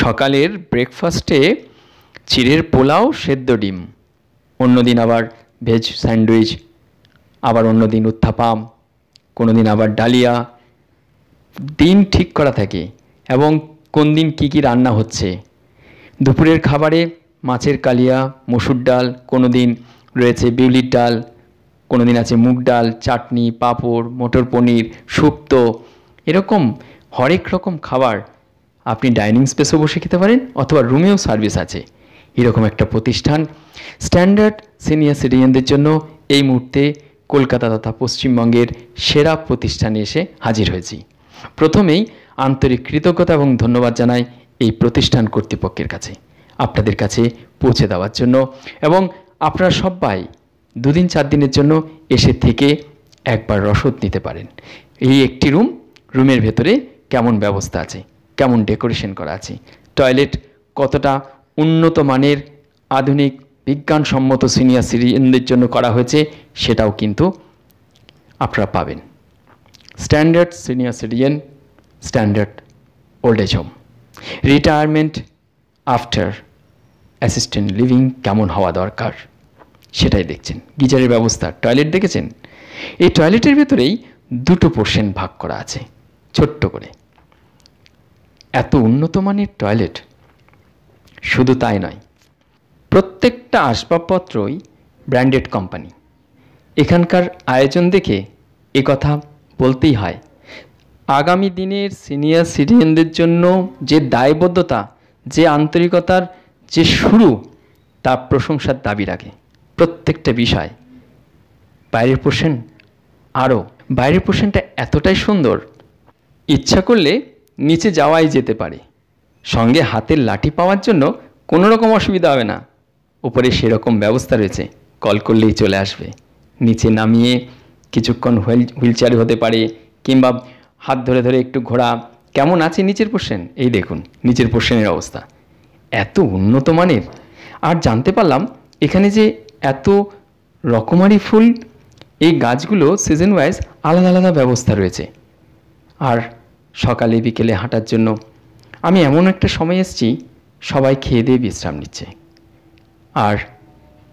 সকালের ব্রেকফাস্টে চিড়ের পোলাও, সেদ্ধ ডিম, অন্যদিন আবার ভেজ স্যান্ডউইচ, আবার অন্যদিন উত্থাপাম, কোনো দিন আবার ডালিয়া। দিন ঠিক করা থাকে এবং কোন দিন কী কী রান্না হচ্ছে। দুপুরের খাবারে মাছের কালিয়া, মসুর ডাল, কোনো দিন রয়েছে বিউলির ডাল, কোনো দিন আছে মুগ ডাল, চাটনি, পাঁপড়, মটর পনির, শুক্তো, এরকম হরেক রকম খাবার আপনি ডাইনিং স্পেসেও বসে খেতে পারেন অথবা রুমেও সার্ভিস আছে। এরকম একটা প্রতিষ্ঠান স্ট্যান্ডার্ড সিনিয়র সিটিজেনদের জন্য এই মুহূর্তে কলকাতা তথা পশ্চিমবঙ্গের সেরা প্রতিষ্ঠানে এসে হাজির হয়েছি। প্রথমেই আন্তরিক কৃতজ্ঞতা এবং ধন্যবাদ জানাই এই প্রতিষ্ঠান কর্তৃপক্ষের কাছে আপনাদের কাছে পৌঁছে দেওয়ার জন্য, এবং আপনারা সবাই 2 দিন 4 দিনের জন্য এসে থেকে একবার রসদ নিতে পারেন। এই একটি রুমের ভেতরে কেমন ব্যবস্থা আছে, কেমন ডেকোরেশন করা আছে, টয়লেট কতটা উন্নত মানের আধুনিক বিজ্ঞানসম্মত সিনিয়র সিটিজেনদের জন্য করা হয়েছে সেটাও কিন্তু আপনারা পাবেন। Standard senior citizen, standard old age home, retirement after assistant living কেমন হওয়া দরকার সেটাই দেখছেন। গিজারের ব্যবস্থা, টয়লেট দেখেছেন। এই টয়লেটের ভেতরেই 2টো পোর্শন ভাগ করা আছে ছোট্ট করে। এত উন্নত মানের টয়লেট, শুধু তাই নয়, প্রত্যেকটা আসবাবপত্রই ব্র্যান্ডেড কোম্পানি। এখানকার আয়োজন দেখে কথা বলতেই হয়, আগামী দিনের সিনিয়র সিটিজেনদের জন্য যে দায়বদ্ধতা, যে আন্তরিকতার যে শুরু, তা প্রশংসার দাবি রাখে। প্রত্যেকটা বিষয়, বাইরের পোর্শন আরও, বাইরের পোর্শনটা এতটাই সুন্দর, ইচ্ছা করলে নিচে যাওয়াই যেতে পারে। সঙ্গে হাতের লাঠি পাওয়ার জন্য কোনো রকম অসুবিধা হবে না। উপরে সেরকম ব্যবস্থা রয়েছে, কল করলেই চলে আসবে। নিচে নামিয়ে কিছুক্ষণ হুইলচেয়ারে হতে পারে, কিংবা হাত ধরে ধরে একটু ঘোরা। কেমন আছে নিচের পোর্শন, এই দেখুন নিচের পোর্শনের অবস্থা এত উন্নত মানের। আর জানতে পারলাম এখানে যে এত রকমারি ফুল, এই গাছগুলো সিজন ওয়াইজ আলাদা আলাদা ব্যবস্থা রয়েছে। আর সকালে বিকেলে হাঁটার জন্য আমি এমন একটা সময় এসেছি সবাই খেয়ে দিয়ে বিশ্রাম নিচ্ছে। আর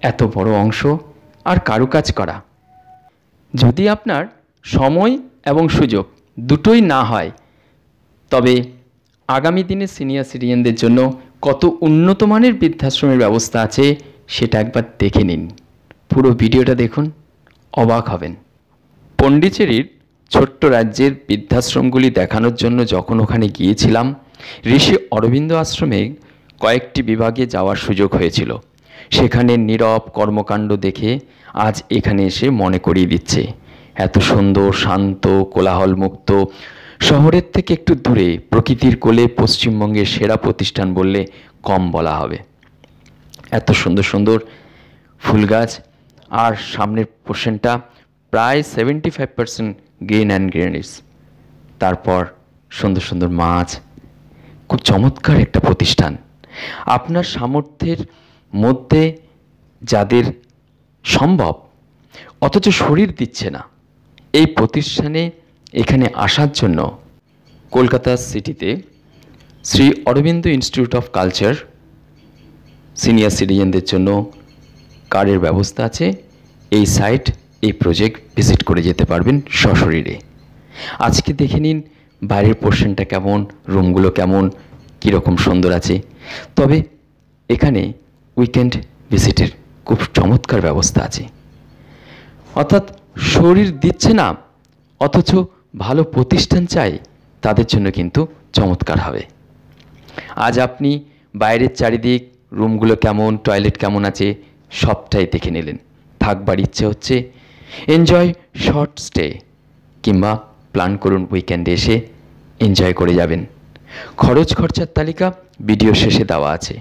এত বড় অংশ আর কারুকাজ করা, যদি আপনার সময় এবং সুযোগ দুটোই না হয়, তবে আগামী দিনে সিনিয়র সিটিজেনদের জন্য কত উন্নত মানের বৃদ্ধাশ্রমের ব্যবস্থা আছে সেটা একবার দেখে নিন। পুরো ভিডিওটা দেখুন, অবাক হবেন। পণ্ডিচেরির ছোট্ট রাজ্যের বৃদ্ধাশ্রমগুলি দেখানোর জন্য যখন ওখানে গিয়েছিলাম, ঋষি অরবিন্দ আশ্রমে কয়েকটি বিভাগে যাওয়ার সুযোগ হয়েছিল। সেখানে নীরব কর্মকাণ্ড দেখে আজ এখানে এসে মনে করিয়ে দিচ্ছে এত সুন্দর, শান্ত, কোলাহলমুক্ত, শহরের থেকে একটু দূরে প্রকৃতির কোলে পশ্চিমবঙ্গের সেরা প্রতিষ্ঠান বললে কম বলা হবে। এত সুন্দর সুন্দর ফুল গাছ, আর সামনের পোর্শনটা প্রায় 75% গ্রিন অ্যান্ড গ্রিনারিস। তারপর সুন্দর সুন্দর মাছ, খুব চমৎকার একটা প্রতিষ্ঠান। আপনার সামর্থ্যের মধ্যে যাদের সম্ভব অথচ শরীর দিচ্ছে না, এই প্রতিষ্ঠানে এখানে আসার জন্য কলকাতা সিটিতে Shri Aurobindo institute of culture senior সিটিজেনদের জন্য কার্ডের ব্যবস্থা আছে। এই সাইট, এই প্রজেক্ট ভিজিট করে যেতে পারবেন সশরীরে। আজকে দেখে নিন বাইরের পোর্শনটা কেমন, রুমগুলো কেমন, কীরকম সুন্দর আছে। তবে এখানে উইকেন্ড ভিজিটের খুব চমৎকার ব্যবস্থা আছে। অর্থাৎ শরীর দিচ্ছে না অথচ ভালো প্রতিষ্ঠান চাই, তাদের জন্য কিন্তু চমৎকার হবে। আজ আপনি বাইরের চারিদিক, রুমগুলো কেমন, টয়লেট কেমন আছে সবটাই দেখে নিলেন। থাকবার ইচ্ছে হচ্ছে, এনজয় শর্ট স্টে, কিংবা প্ল্যান করুন উইকেন্ডে এসে এনজয় করে যাবেন। খরচ খরচার তালিকা ভিডিও শেষে দেওয়া আছে।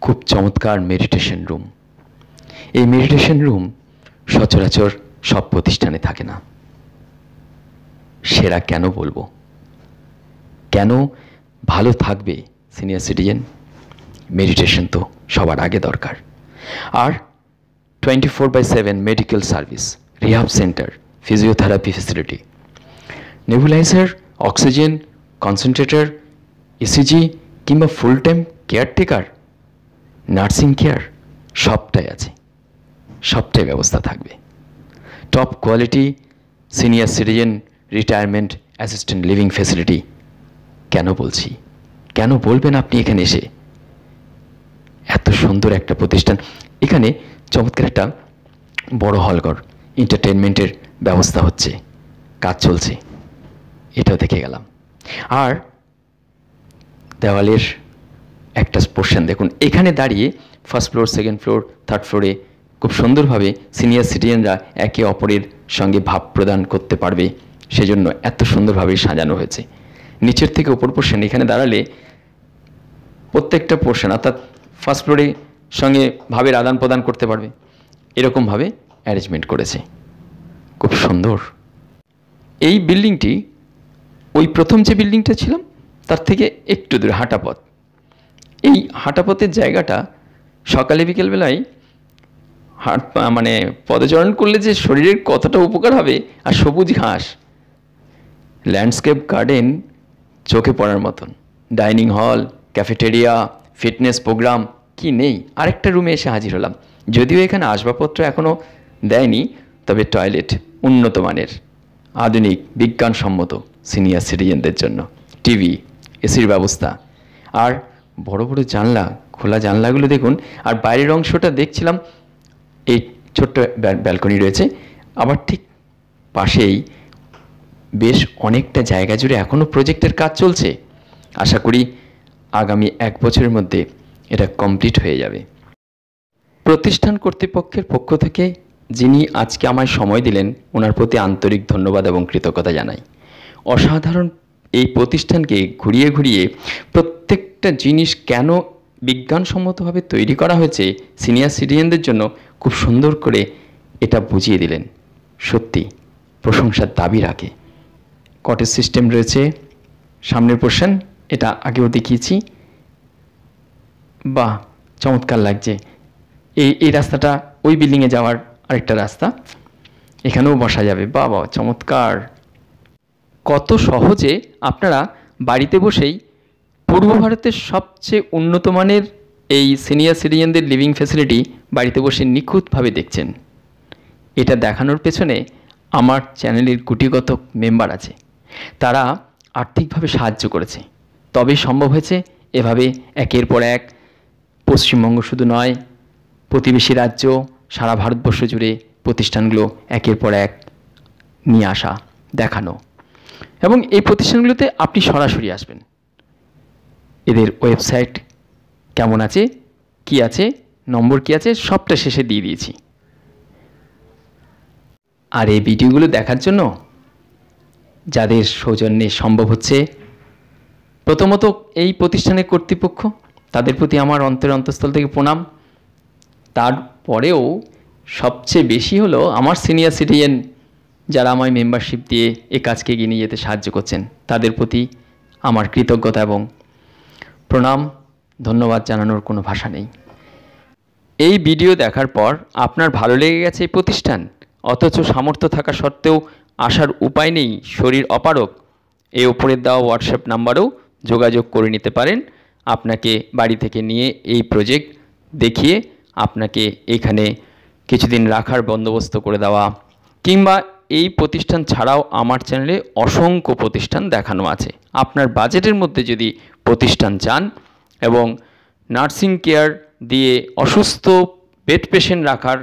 খুব চমৎকার মেডিটেশন রুম। এই মেডিটেশন রুম সচরাচর সব প্রতিষ্ঠানে থাকে না। সেরা কেন বলবো, কেন ভালো থাকবে সিনিয়র সিটিজেন, মেডিটেশন তো সবার আগে দরকার। আর 24/7 medical service, rehab centre, physiotherapy facility, nebuliser, oxygen concentrator, ECG, কিংবা full time caretaker, nursing care সবটাই আছে, সবটাই ব্যবস্থা থাকবে। Top quality senior citizen retirement assistant living facility. কেন বলছি, কেন বলবেন আপনি এখানে এসে? এত সুন্দর একটা প্রতিষ্ঠান, এখানে চমৎকার একটা বড় হলঘর, এন্টারটেনমেন্টের ব্যবস্থা হচ্ছে, কাজ চলছে, এটাও দেখে গেলাম। আর দেওয়ালের একটা পোর্শন দেখুন, এখানে দাঁড়িয়ে first floor, second floor, third ফ্লোরে খুব সুন্দরভাবে সিনিয়র সিটিজেনরা একে অপরের সঙ্গে ভাব প্রদান করতে পারবে, সেজন্য এত সুন্দরভাবে সাজানো হয়েছে। নিচের থেকে উপর পোর্শন, এখানে দাঁড়ালে প্রত্যেকটা পোর্শন অর্থাৎ ফার্স্ট ফ্লোরে সঙ্গে ভাবের আদান প্রদান করতে পারবে, এরকমভাবে অ্যারেঞ্জমেন্ট করেছে, খুব সুন্দর। এই বিল্ডিংটি ওই প্রথম যে বিল্ডিংটা ছিলাম তার থেকে একটু দূরে হাঁটাপথ। এই হাঁটাপথের জায়গাটা সকালে বিকেলবেলায় মানে পদচারণ করলে যে শরীরের কতটা উপকার হবে, আর সবুজ ঘাস, ল্যান্ডস্কেপ গার্ডেন চোখে পড়ার মতন, dining hall, cafeteria, fitness programme, কি নেই। আরেকটা রুমে এসে হাজির হলাম, যদিও এখানে আসবাবপত্র এখনও দেয়নি, তবে টয়লেট উন্নত মানের, আধুনিক, বিজ্ঞানসম্মত সিনিয়র সিটিজেনদের জন্য, টিভি, এসির ব্যবস্থা, আর বড় বড় জানলা, খোলা জানলাগুলো দেখুন। আর বাইরের অংশটা দেখছিলাম, এই ছোট্ট ব্যালকনি রয়েছে, আবার ঠিক পাশেই বেশ অনেকটা জায়গা জুড়ে এখনও প্রজেক্টের কাজ চলছে। আশা করি আগামী 1 বছরের মধ্যে এটা কমপ্লিট হয়ে যাবে। প্রতিষ্ঠান কর্তৃপক্ষের পক্ষ থেকে যিনি আজকে আমায় সময় দিলেন, ওনার প্রতি আন্তরিক ধন্যবাদ এবং কৃতজ্ঞতা জানাই। অসাধারণ এই প্রতিষ্ঠানকে ঘুরিয়ে ঘুরিয়ে প্রত্যেকটা জিনিস কেন বিজ্ঞানসম্মতভাবে তৈরি করা হয়েছে সিনিয়র সিটিজেনদের জন্য, খুব সুন্দর করে এটা বুঝিয়ে দিলেন। সত্যি প্রশংসার দাবি রাখে। কটেজ সিস্টেম রয়েছে, সামনের পোর্শন, এটা আগেও দেখিয়েছি। বাহ, চমৎকার লাগছে। এই রাস্তাটা ওই বিল্ডিংয়ে যাওয়ার আরেকটা রাস্তা, এখানেও বসা যাবে। বাহ বাহ, চমৎকার। কত সহজে আপনারা বাড়িতে বসেই পূর্ব ভারতের সবচেয়ে উন্নত মানের এই সিনিয়র সিটিজেনদের লিভিং ফ্যাসিলিটি বাড়িতে বসে নিখুঁতভাবে দেখছেন। এটা দেখানোর পেছনে আমার চ্যানেলের গুটিগত মেম্বার আছে, তারা আর্থিকভাবে সাহায্য করেছে, তবেই সম্ভব হয়েছে এভাবে একের পর এক পশ্চিমবঙ্গ শুধু নয়, প্রতিবেশী রাজ্য, সারা ভারতবর্ষ জুড়ে প্রতিষ্ঠানগুলো একের পর এক নিয়ে আসা, দেখানো। এবং এই প্রতিষ্ঠানগুলোতে আপনি সরাসরি আসবেন, এদের ওয়েবসাইট কেমন আছে, কি আছে, নম্বর কি আছে, সবটা শেষে দিয়ে দিয়েছি। আর এই ভিডিওগুলো দেখার জন্য যাদের সৌজন্যে সম্ভব হচ্ছে, প্রথমত এই প্রতিষ্ঠানের কর্তৃপক্ষ, তাদের প্রতি আমার অন্তঃস্থল থেকে প্রণাম। তারপরেও সবচেয়ে বেশি হলো আমার সিনিয়র সিটিজেন যারা আমায় মেম্বারশিপ দিয়ে এই কাজকে এগিয়ে নিয়ে যেতে সাহায্য করছেন, তাদের প্রতি আমার কৃতজ্ঞতা এবং প্রণাম, ধন্যবাদ জানানোর কোনো ভাষা নেই। এই ভিডিও দেখার পর আপনার ভালো লেগে গেছে এই প্রতিষ্ঠান, অথচ সামর্থ্য থাকা সত্ত্বেও আসার উপায় নেই, শরীর অপারগ, এই ওপরের দেওয়া হোয়াটসঅ্যাপ নাম্বারেও যোগাযোগ করে নিতে পারেন। আপনাকে বাড়ি থেকে নিয়ে এই প্রজেক্ট দেখিয়ে আপনাকে এখানে কিছুদিন রাখার বন্দোবস্ত করে দেওয়া, কিংবা এই প্রতিষ্ঠান ছাড়াও আমার চ্যানেলে অসংখ্য প্রতিষ্ঠান দেখানো আছে। আপনার বাজেটের মধ্যে যদি প্রতিষ্ঠান চান এবং নার্সিং কেয়ার দিয়ে অসুস্থ বেড পেশেন্ট রাখার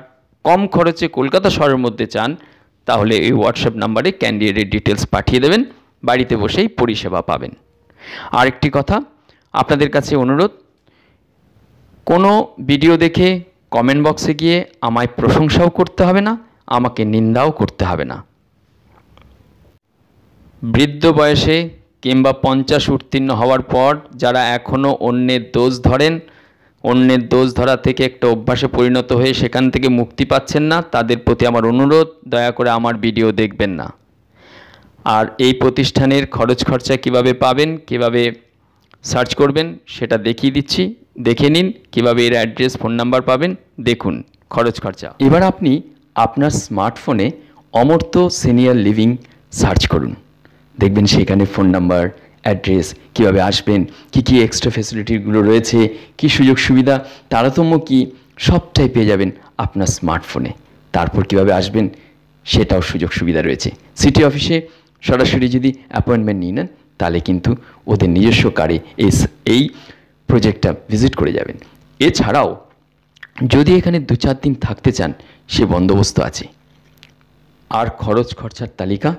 কম খরচে কলকাতা শহরের মধ্যে চান, তাহলে এই হোয়াটসঅ্যাপ নাম্বারে ক্যান্ডিডেটের ডিটেলস পাঠিয়ে দেবেন, বাড়িতে বসেই পরিষেবা পাবেন। আরেকটি কথা আপনাদের কাছে অনুরোধ, কোনো ভিডিও দেখে কমেন্ট বক্সে গিয়ে আমায় প্রশংসাও করতে হবে না, আমাকে নিন্দাও করতে হবে না। বৃদ্ধ বয়সে কিংবা 50 উত্তীর্ণ হওয়ার পর যারা এখনও অন্যের দোষ ধরেন, অন্যের দোষ ধরা থেকে একটা অভ্যাসে পরিণত হয়ে সেখান থেকে মুক্তি পাচ্ছেন না, তাদের প্রতি আমার অনুরোধ, দয়া করে আমার ভিডিও দেখবেন না। আর এই প্রতিষ্ঠানের খরচ খরচা কিভাবে পাবেন, কিভাবে সার্চ করবেন সেটা দেখিয়ে দিচ্ছি, দেখে নিন। কিভাবে এর অ্যাড্রেস, ফোন নাম্বার পাবেন দেখুন, খরচ খরচা। এবার আপনি আপনার স্মার্টফোনে অমর্ত্য সিনিয়র লিভিং সার্চ করুন, দেখবেন সেখানে ফোন নাম্বার, অ্যাড্রেস, কীভাবে আসবেন, কী এক্সট্রা ফ্যাসিলিটিগুলো রয়েছে, কী সুযোগ সুবিধা, তারতম্য কী, সবটাই পেয়ে যাবেন আপনার স্মার্টফোনে। তারপর কীভাবে আসবেন সেটাও সুযোগ সুবিধা রয়েছে। সিটি অফিসে সরাসরি যদি অ্যাপয়েন্টমেন্ট নিয়ে নেন তাহলে কিন্তু ওদের নিজস্ব কারে এই প্রজেক্টটা ভিজিট করে যাবেন। এছাড়াও যদি এখানে 2-4 দিন থাকতে চান সে বন্দোবস্ত আছে। আর খরচ খরচার তালিকা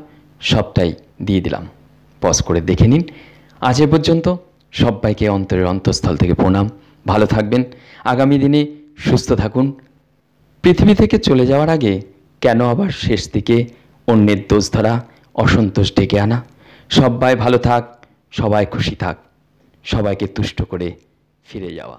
সবটাই দিয়ে দিলাম, পজ করে দেখে নিন। আজ এ পর্যন্ত সবাইকে অন্তরের অন্তঃস্থল থেকে প্রণাম। ভালো থাকবেন, আগামী দিনে সুস্থ থাকুন। পৃথিবী থেকে চলে যাওয়ার আগে কেন আবার শেষ দিকে অন্যের দোষ ধরা, অসন্তোষ ডেকে আনা? সবাই ভালো থাক, সবাই খুশি থাক, সবাইকে তুষ্ট করে ফিরে যাওয়া।